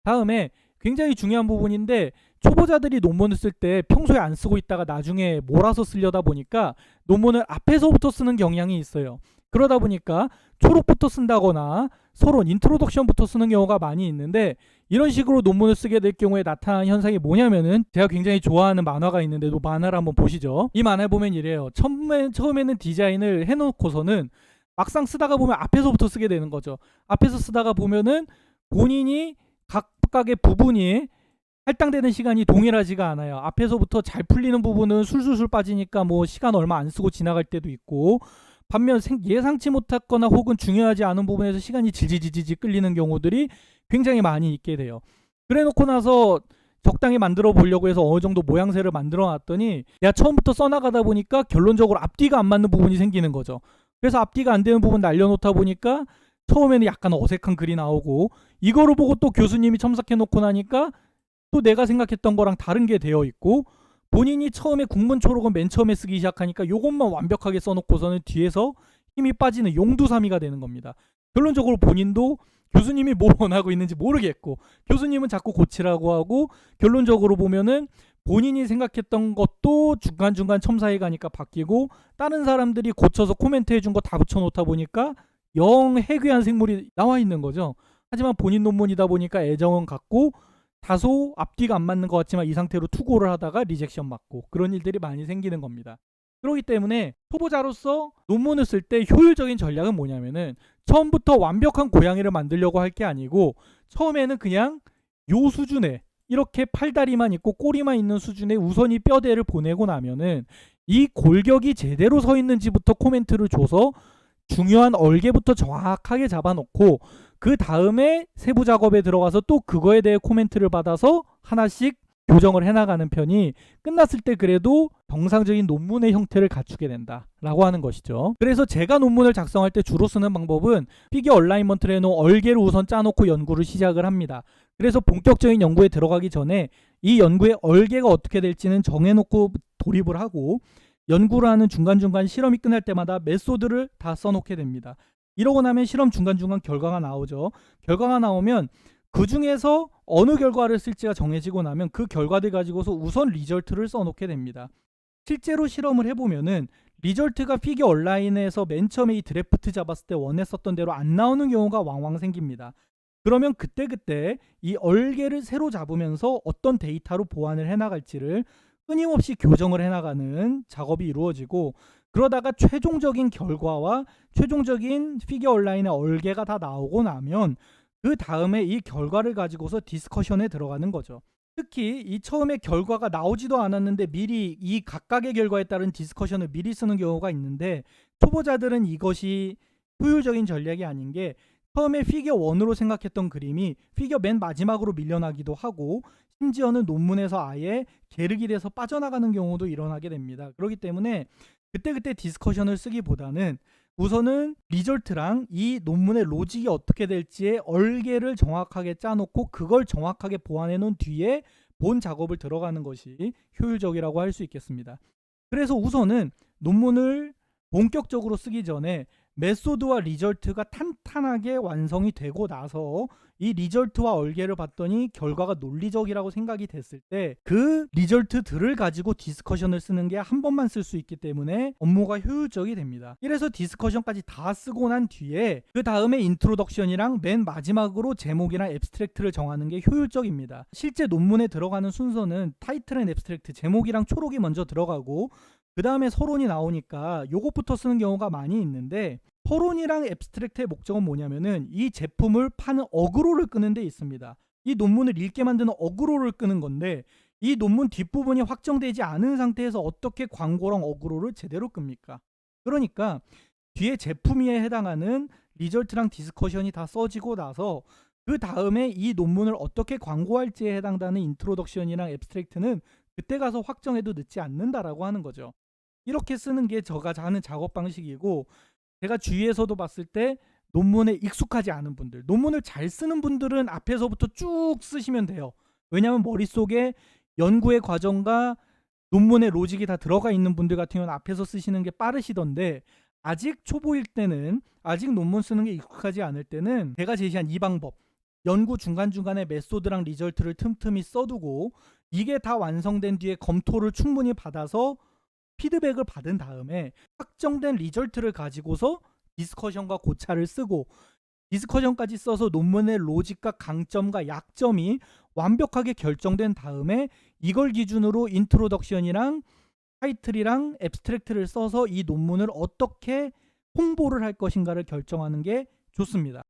다음에 굉장히 중요한 부분인데, 초보자들이 논문을 쓸 때 평소에 안 쓰고 있다가 나중에 몰아서 쓰려다 보니까 논문을 앞에서부터 쓰는 경향이 있어요. 그러다 보니까 초록부터 쓴다거나 서론, 인트로덕션부터 쓰는 경우가 많이 있는데, 이런 식으로 논문을 쓰게 될 경우에 나타나는 현상이 뭐냐면은, 제가 굉장히 좋아하는 만화가 있는데도 만화를 한번 보시죠. 이 만화에 보면 이래요. 처음에는 디자인을 해놓고서는 막상 쓰다가 보면 앞에서부터 쓰게 되는 거죠. 앞에서 쓰다가 보면은 본인이 각각의 부분이 할당되는 시간이 동일하지가 않아요. 앞에서부터 잘 풀리는 부분은 술술술 빠지니까 뭐 시간 얼마 안 쓰고 지나갈 때도 있고, 반면 예상치 못했거나 혹은 중요하지 않은 부분에서 시간이 질질질질 끌리는 경우들이 굉장히 많이 있게 돼요. 그래 놓고 나서 적당히 만들어 보려고 해서 어느 정도 모양새를 만들어 놨더니, 내가 처음부터 써나가다 보니까 결론적으로 앞뒤가 안 맞는 부분이 생기는 거죠. 그래서 앞뒤가 안 되는 부분 날려놓다 보니까 처음에는 약간 어색한 글이 나오고, 이거를 보고 또 교수님이 첨삭해 놓고 나니까 또 내가 생각했던 거랑 다른 게 되어 있고, 본인이 처음에 국문 초록은 맨 처음에 쓰기 시작하니까 요것만 완벽하게 써놓고서는 뒤에서 힘이 빠지는 용두사미가 되는 겁니다. 결론적으로 본인도 교수님이 뭘 원하고 있는지 모르겠고, 교수님은 자꾸 고치라고 하고, 결론적으로 보면은 본인이 생각했던 것도 중간중간 첨사해 가니까 바뀌고, 다른 사람들이 고쳐서 코멘트 해준 거 다 붙여놓다 보니까 영 해괴한 생물이 나와 있는 거죠. 하지만 본인 논문이다 보니까 애정은 갖고 다소 앞뒤가 안 맞는 것 같지만 이 상태로 투고를 하다가 리젝션 맞고, 그런 일들이 많이 생기는 겁니다. 그렇기 때문에 초보자로서 논문을 쓸 때 효율적인 전략은 뭐냐면은, 처음부터 완벽한 고양이를 만들려고 할 게 아니고, 처음에는 그냥 요 수준에 이렇게 팔다리만 있고 꼬리만 있는 수준에 우선이 뼈대를 보내고 나면은, 이 골격이 제대로 서 있는지부터 코멘트를 줘서 중요한 얼개부터 정확하게 잡아놓고, 그 다음에 세부 작업에 들어가서 또 그거에 대해 코멘트를 받아서 하나씩 교정을 해나가는 편이 끝났을 때 그래도 정상적인 논문의 형태를 갖추게 된다라고 하는 것이죠. 그래서 제가 논문을 작성할 때 주로 쓰는 방법은, 피겨 얼라이먼트를 해놓은 얼개를 우선 짜놓고 연구를 시작을 합니다. 그래서 본격적인 연구에 들어가기 전에 이 연구의 얼개가 어떻게 될지는 정해놓고 돌입을 하고, 연구를 하는 중간중간 실험이 끝날 때마다 메소드를 다 써놓게 됩니다. 이러고 나면 실험 중간중간 결과가 나오죠. 결과가 나오면 그 중에서 어느 결과를 쓸지가 정해지고 나면 그 결과들 가지고서 우선 리절트를 써놓게 됩니다. 실제로 실험을 해보면은 리절트가 피겨 온라인에서 맨 처음에 이 드래프트 잡았을 때 원했었던 대로 안 나오는 경우가 왕왕 생깁니다. 그러면 그때그때 이 얼개를 새로 잡으면서 어떤 데이터로 보완을 해나갈지를 끊임없이 교정을 해나가는 작업이 이루어지고, 그러다가 최종적인 결과와 최종적인 피겨 온라인의 얼개가 다 나오고 나면 그 다음에 이 결과를 가지고서 디스커션에 들어가는 거죠. 특히 이 처음에 결과가 나오지도 않았는데 미리 이 각각의 결과에 따른 디스커션을 미리 쓰는 경우가 있는데, 초보자들은 이것이 효율적인 전략이 아닌 게, 처음에 피겨 1으로 생각했던 그림이 피겨 맨 마지막으로 밀려나기도 하고, 심지어는 논문에서 아예 게르기 돼서 빠져나가는 경우도 일어나게 됩니다. 그렇기 때문에 그때그때 디스커션을 쓰기보다는 우선은 리절트랑 이 논문의 로직이 어떻게 될지의 얼개를 정확하게 짜놓고 그걸 정확하게 보완해 놓은 뒤에 본 작업을 들어가는 것이 효율적이라고 할 수 있겠습니다. 그래서 우선은 논문을 본격적으로 쓰기 전에 메소드와 리절트가 탄탄하게 완성이 되고 나서 이 리절트와 얼개를 봤더니 결과가 논리적이라고 생각이 됐을 때 그 리절트들을 가지고 디스커션을 쓰는 게 한 번만 쓸 수 있기 때문에 업무가 효율적이 됩니다. 이래서 디스커션까지 다 쓰고 난 뒤에 그 다음에 인트로덕션이랑 맨 마지막으로 제목이랑 앱스트랙트를 정하는 게 효율적입니다. 실제 논문에 들어가는 순서는 타이틀 앤 앱스트랙트, 제목이랑 초록이 먼저 들어가고 그 다음에 서론이 나오니까 요것부터 쓰는 경우가 많이 있는데, 서론이랑 앱스트랙트의 목적은 뭐냐면은 이 제품을 파는 어그로를 끄는 데 있습니다. 이 논문을 읽게 만드는 어그로를 끄는 건데, 이 논문 뒷부분이 확정되지 않은 상태에서 어떻게 광고랑 어그로를 제대로 끕니까? 그러니까 뒤에 제품에 해당하는 리절트랑 디스커션이 다 써지고 나서 그 다음에 이 논문을 어떻게 광고할지에 해당되는 인트로덕션이랑 앱스트랙트는 그때 가서 확정해도 늦지 않는다라고 하는 거죠. 이렇게 쓰는 게 제가 하는 작업 방식이고, 제가 주위에서도 봤을 때 논문에 익숙하지 않은 분들, 논문을 잘 쓰는 분들은 앞에서부터 쭉 쓰시면 돼요. 왜냐하면 머릿속에 연구의 과정과 논문의 로직이 다 들어가 있는 분들 같은 경우는 앞에서 쓰시는 게 빠르시던데, 아직 초보일 때는, 아직 논문 쓰는 게 익숙하지 않을 때는 제가 제시한 이 방법, 연구 중간중간에 메소드랑 리절트를 틈틈이 써두고 이게 다 완성된 뒤에 검토를 충분히 받아서 피드백을 받은 다음에 확정된 리절트를 가지고서 디스커션과 고찰을 쓰고 디스커션까지 써서 논문의 로직과 강점과 약점이 완벽하게 결정된 다음에 이걸 기준으로 인트로덕션이랑 타이틀이랑 앱스트랙트를 써서 이 논문을 어떻게 홍보를 할 것인가를 결정하는 게 좋습니다.